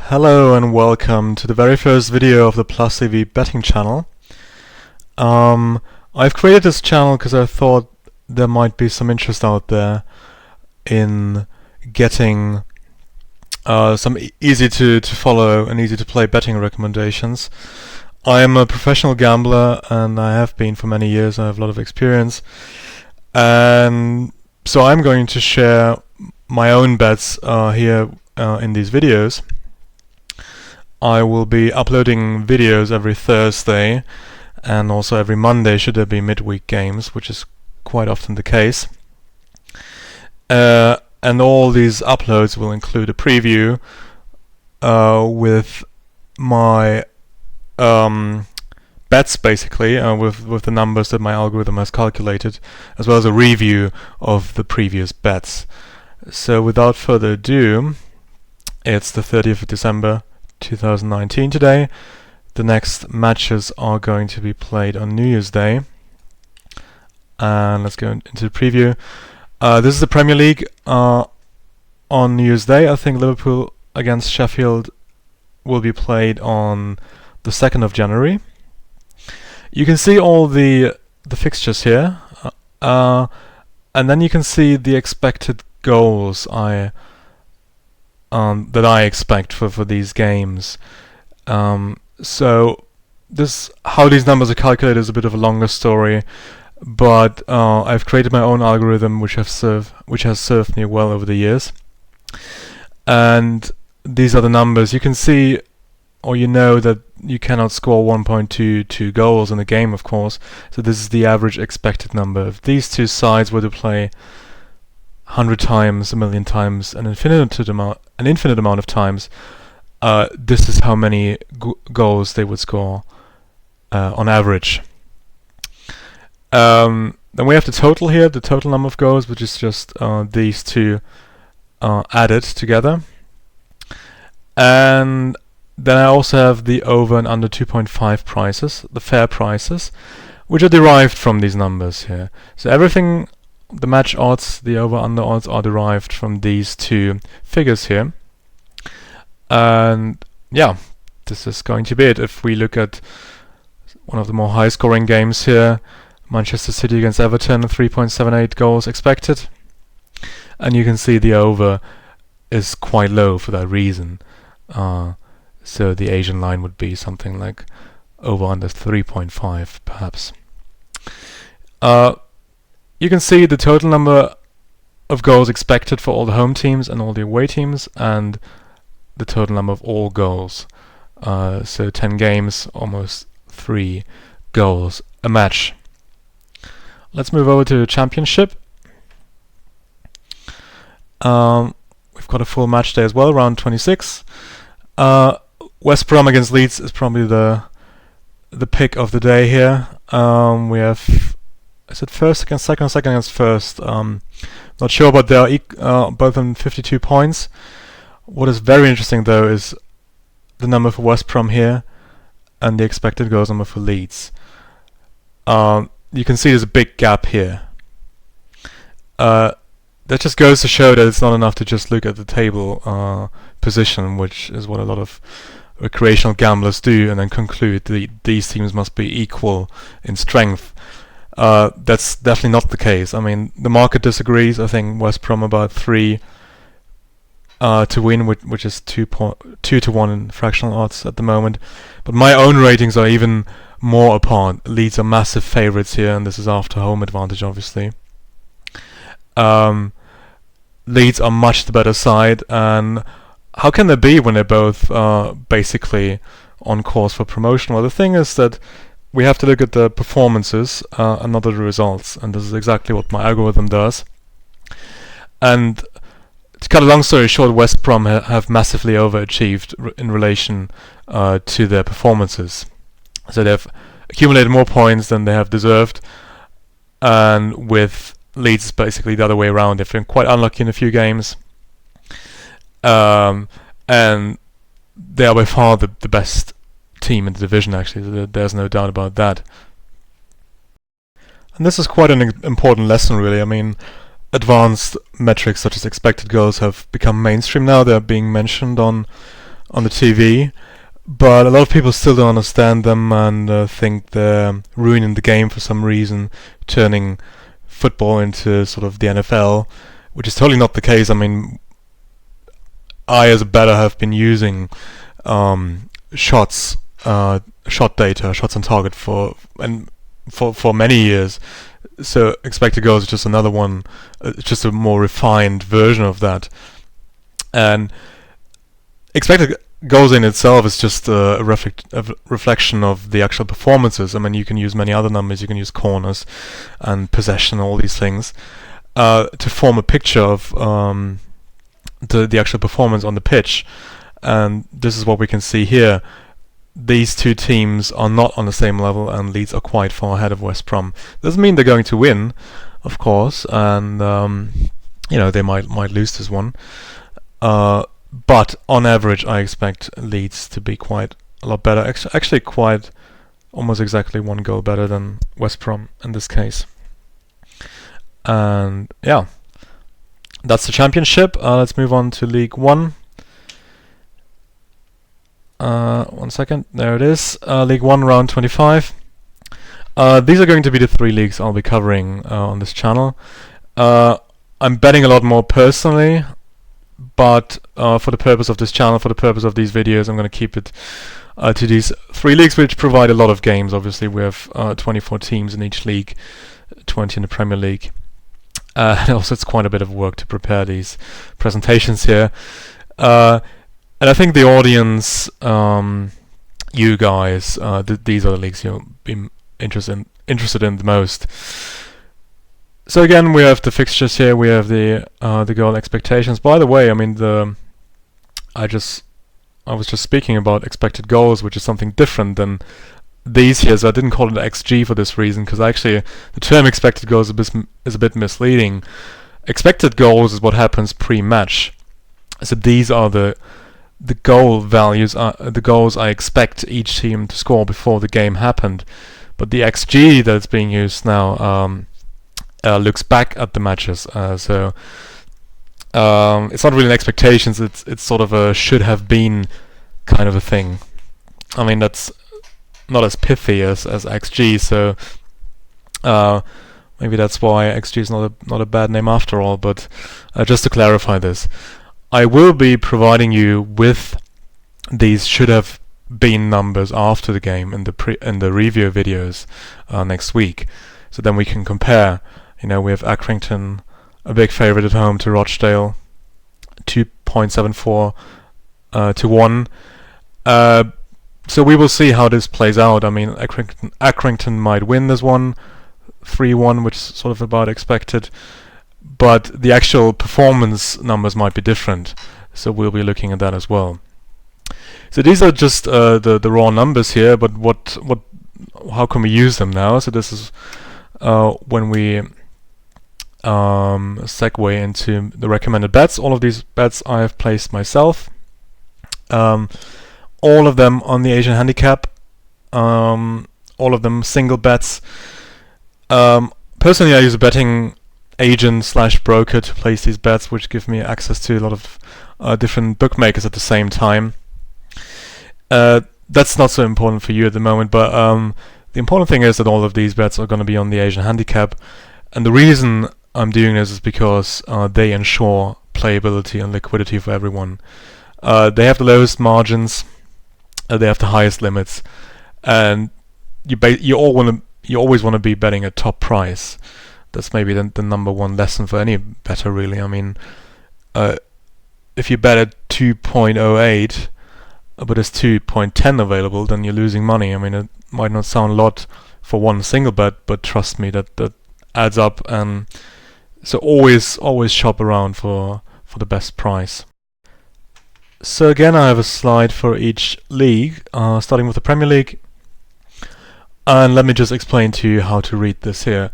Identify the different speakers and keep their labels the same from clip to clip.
Speaker 1: Hello and welcome to the very first video of the Plus AV betting channel. I've created this channel because I thought there might be some interest out there in getting some easy to follow and easy to play betting recommendations. I am a professional gambler and I have been for many years. I have a lot of experience, and so I'm going to share my own bets here in these videos. I will be uploading videos every Thursday and also every Monday should there be midweek games, which is quite often the case. And all these uploads will include a preview with my bets, basically, with the numbers that my algorithm has calculated, as well as a review of the previous bets. So without further ado, it's the 30th of December 2019 today. The next matches are going to be played on New Year's Day. And let's go into the preview. This is the Premier League on New Year's Day. I think Liverpool against Sheffield will be played on the 2nd of January. You can see all the fixtures here, and then you can see the expected goals that I expect for these games. So how these numbers are calculated is a bit of a longer story, but I've created my own algorithm which has served me well over the years. And these are the numbers. You can see, or you know, that you cannot score 1.22 goals in a game, of course. So this is the average expected number. If these two sides were to play 100 times, a million times, an infinite amount of times, this is how many goals they would score on average. Then we have the total here, the total number of goals, which is just these two added together. And then I also have the over and under 2.5 prices, the fair prices, which are derived from these numbers here. So everything, the match odds, the over-under odds, are derived from these two figures here. And yeah, this is going to be it. If we look at one of the more high-scoring games here, Manchester City against Everton, 3.78 goals expected. And you can see the over is quite low for that reason. So the Asian line would be something like over under 3.5 perhaps. You can see the total number of goals expected for all the home teams and all the away teams, and the total number of all goals. So 10 games, almost 3 goals a match. Let's move over to the Championship. We've got a full match day as well, round 26. West Brom against Leeds is probably the pick of the day here. We have, is it first against second or second against first? Not sure, but they are both on 52 points. What is very interesting though is the number for West Brom here and the expected goals number for Leeds. You can see there's a big gap here. That just goes to show that it's not enough to just look at the table position, which is what a lot of recreational gamblers do, and then conclude that these teams must be equal in strength. That's definitely not the case. I mean, the market disagrees. I think West Brom about 3 to win, which is 2 to 1 in fractional odds at the moment. But my own ratings are even more apart. Leeds are massive favourites here, and this is after home advantage, obviously. Leeds are much the better side, and how can they be when they're both basically on course for promotion? Well, the thing is that we have to look at the performances and not the results, and this is exactly what my algorithm does. And to cut a long story short, West Brom have massively overachieved in relation to their performances. So they've accumulated more points than they have deserved, and with Leeds basically the other way around. They've been quite unlucky in a few games, and they are by far the best team in the division, actually. There's no doubt about that. And this is quite an important lesson, really. I mean, advanced metrics such as expected goals have become mainstream now. They're being mentioned on on the TV, but a lot of people still don't understand them and think they're ruining the game for some reason, turning football into sort of the NFL, which is totally not the case. I mean, I as a bettor have been using shots data, shots on target for many years. So expected goals is just another one, just a more refined version of that. And expected goals in itself is just a reflection of the actual performances. I mean, you can use many other numbers. You can use corners and possession, all these things, to form a picture of the actual performance on the pitch. And this is what we can see here. These two teams are not on the same level, and Leeds are quite far ahead of West Brom. Doesn't mean they're going to win, of course, and they might lose this one. But on average, I expect Leeds to be quite a lot better. Actually, quite almost exactly one goal better than West Brom in this case. And yeah, that's the Championship. Let's move on to League One. 1 second, there it is. League 1, round 25. These are going to be the 3 leagues I'll be covering on this channel. I'm betting a lot more personally, but for the purpose of this channel, for the purpose of these videos, I'm going to keep it to these 3 leagues, which provide a lot of games. Obviously, we have 24 teams in each league, 20 in the Premier League. And also, it's quite a bit of work to prepare these presentations here. And I think the audience, you guys, these are the leagues you'll be interested in the most. So again, we have the fixtures here. We have the goal expectations. By the way, I mean I was just speaking about expected goals, which is something different than these here. So I didn't call it XG for this reason, because actually the term expected goals is a bit misleading. Expected goals is what happens pre-match. So these are the goal values, the goals I expect each team to score before the game happened. But the XG that's being used now looks back at the matches. So it's not really an expectations. It's sort of a should have been kind of a thing. I mean, that's not as pithy as XG. So maybe that's why XG is not a bad name after all. But just to clarify this, I will be providing you with these should have been numbers after the game in the review videos next week. So then we can compare. We have Accrington, a big favourite at home to Rochdale, 2.74 to 1. So we will see how this plays out. I mean, Accrington might win this one, 3-1, which is sort of about expected. But the actual performance numbers might be different, so we'll be looking at that as well. So these are just the raw numbers here, but how can we use them now? So this is when we segue into the recommended bets. All of these bets I have placed myself. All of them on the Asian handicap. All of them single bets. Personally, I use a betting agent/broker to place these bets, which give me access to a lot of different bookmakers at the same time. That's not so important for you at the moment, but the important thing is that all of these bets are going to be on the Asian handicap, and the reason I'm doing this is because they ensure playability and liquidity for everyone. They have the lowest margins, they have the highest limits, and you always want to be betting at top price. That's maybe the number one lesson for any bettor, really. I mean, if you bet at 2.08, but there's 2.10 available, then you're losing money. I mean, it might not sound a lot for one single bet, but trust me, that adds up. And so always shop around for the best price. So again, I have a slide for each league, starting with the Premier League. And let me just explain to you how to read this here.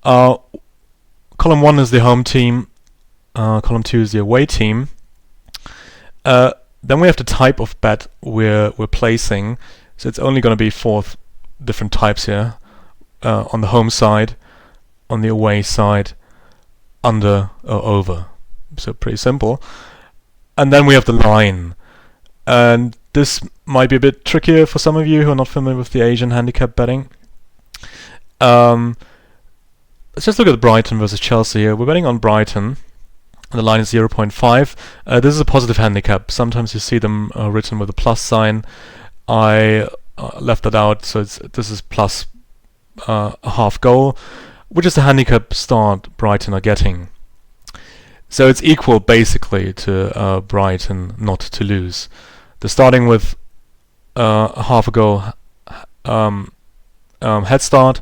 Speaker 1: Column 1 is the home team, column 2 is the away team. Then we have the type of bet we're placing. So it's only going to be 4 different types here. On the home side, on the away side, under or over. So pretty simple. And then we have the line. And this might be a bit trickier for some of you who are not familiar with the Asian handicap betting. Let's just look at Brighton versus Chelsea here. We're betting on Brighton. The line is 0.5. This is a positive handicap. Sometimes you see them written with a plus sign. I left that out, so this is plus a half goal, which is the handicap start Brighton are getting. So it's equal basically to Brighton not to lose. They're starting with a half a goal head start,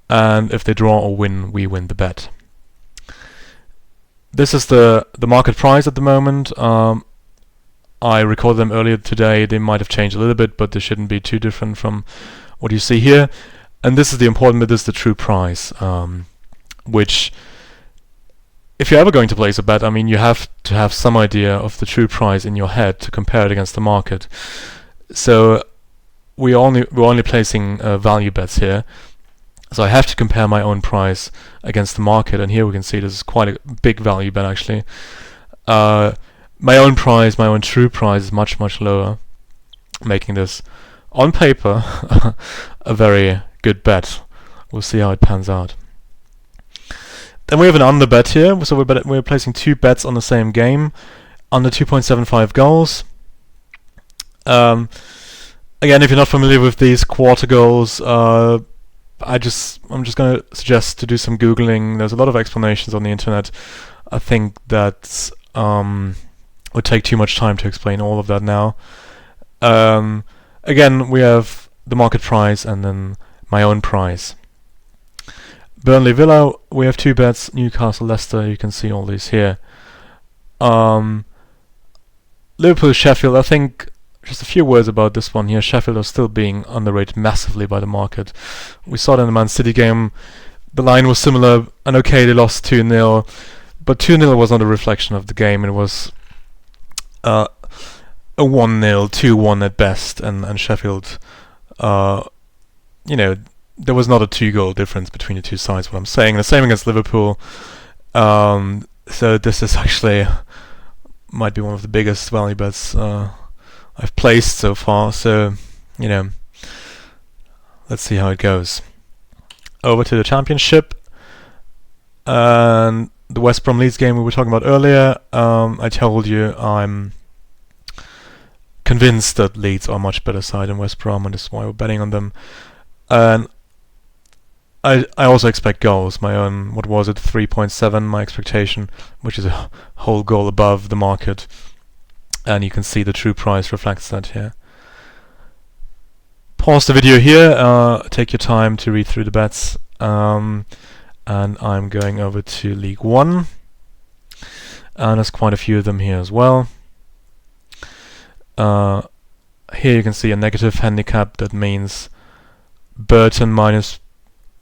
Speaker 1: and if they draw or win, we win the bet. This is the market price at the moment. I recorded them earlier today. They might have changed a little bit, but they shouldn't be too different from what you see here. And this is the important bit. This is the true price, which, if you're ever going to place a bet, I mean, you have to have some idea of the true price in your head to compare it against the market. So we're only placing value bets here. So I have to compare my own price against the market, and here we can see this is quite a big value bet actually. My own price, my own true price is much, much lower, making this, on paper, a very good bet. We'll see how it pans out. Then we have an under bet here, so we're placing 2 bets on the same game, under 2.75 goals. Again, if you're not familiar with these quarter goals, I'm just going to suggest to do some Googling. There's a lot of explanations on the internet. I think that would take too much time to explain all of that now. Again, we have the market price and then my own price. Burnley Villa, we have 2 bets. Newcastle Leicester, you can see all these here. Liverpool Sheffield, I think just a few words about this one here. Sheffield are still being underrated massively by the market. We saw it in the Man City game. The line was similar, and okay, they lost 2-0, but 2-0 was not a reflection of the game. It was a 1-0, 2-1 at best, and Sheffield, there was not a 2-goal difference between the two sides, what I'm saying. The same against Liverpool. So this is actually might be one of the biggest value bets I've placed so far, so let's see how it goes. Over to the Championship and the West Brom Leeds game we were talking about earlier. I told you I'm convinced that Leeds are a much better side than West Brom, and this is why we're betting on them. And I also expect goals. My own, what was it, 3.7, my expectation, which is a whole goal above the market. And you can see the true price reflects that here. Pause the video here, take your time to read through the bets, and I'm going over to League One, and there's quite a few of them here as well. Here you can see a negative handicap. That means Burton minus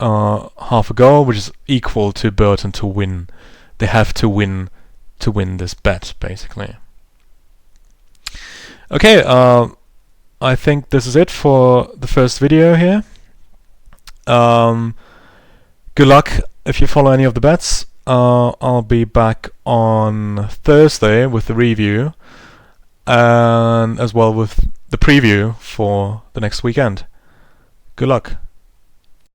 Speaker 1: half a goal, which is equal to Burton to win. They have to win this bet, basically. Okay, I think this is it for the first video here. Good luck if you follow any of the bets. I'll be back on Thursday with the review, and as well with the preview for the next weekend. Good luck.